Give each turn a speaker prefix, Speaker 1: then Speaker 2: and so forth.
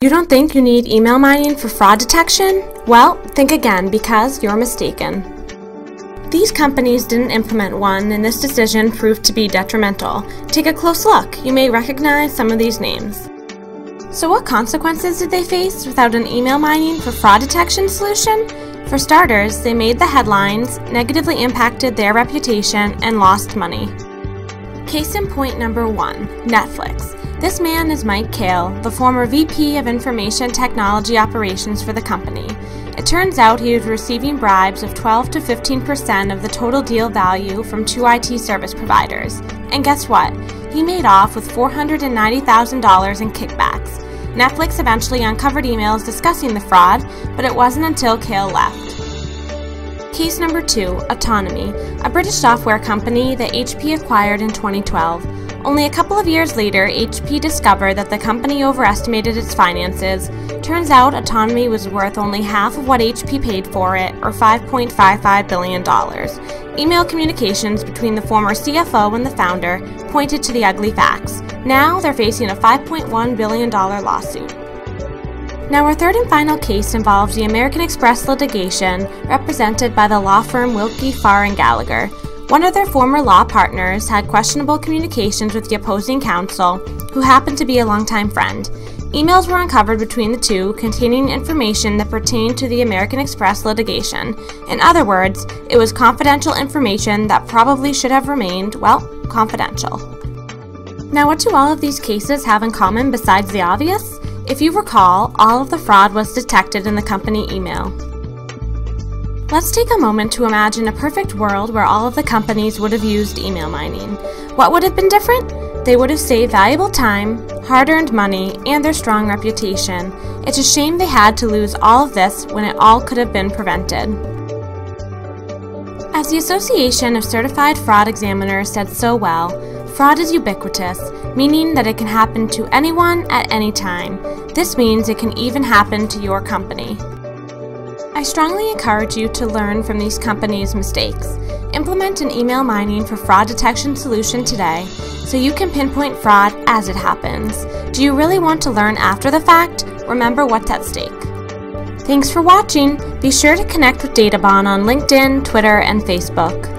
Speaker 1: You don't think you need email mining for fraud detection? Well, think again because you're mistaken. These companies didn't implement one, and this decision proved to be detrimental. Take a close look. You may recognize some of these names. So what consequences did they face without an email mining for fraud detection solution? For starters, they made the headlines, negatively impacted their reputation, and lost money. Case in point number 1, Netflix. This man is Mike Kale, the former VP of Information Technology Operations for the company. It turns out he was receiving bribes of 12 to 15% of the total deal value from 2 IT service providers. And guess what? He made off with $490,000 in kickbacks. Netflix eventually uncovered emails discussing the fraud, but it wasn't until Kale left. Case number 2, Autonomy, a British software company that HP acquired in 2012. Only a couple of years later, HP discovered that the company overestimated its finances. Turns out Autonomy was worth only half of what HP paid for it, or $5.55 billion. Email communications between the former CFO and the founder pointed to the ugly facts. Now they're facing a $5.1 billion lawsuit. Now our third and final case involves the American Express litigation represented by the law firm Wilkie, Farr & Gallagher. One of their former law partners had questionable communications with the opposing counsel, who happened to be a longtime friend. Emails were uncovered between the two containing information that pertained to the American Express litigation. In other words, it was confidential information that probably should have remained, well, confidential. Now what do all of these cases have in common besides the obvious? If you recall, all of the fraud was detected in the company email. Let's take a moment to imagine a perfect world where all of the companies would have used email mining. What would have been different? They would have saved valuable time, hard-earned money, and their strong reputation. It's a shame they had to lose all of this when it all could have been prevented. As the Association of Certified Fraud Examiners said so well, fraud is ubiquitous, meaning that it can happen to anyone at any time. This means it can even happen to your company. I strongly encourage you to learn from these companies' mistakes. Implement an email mining for fraud detection solution today so you can pinpoint fraud as it happens. Do you really want to learn after the fact? Remember what's at stake. Thanks for watching. Be sure to connect with Databon on LinkedIn, Twitter, and Facebook.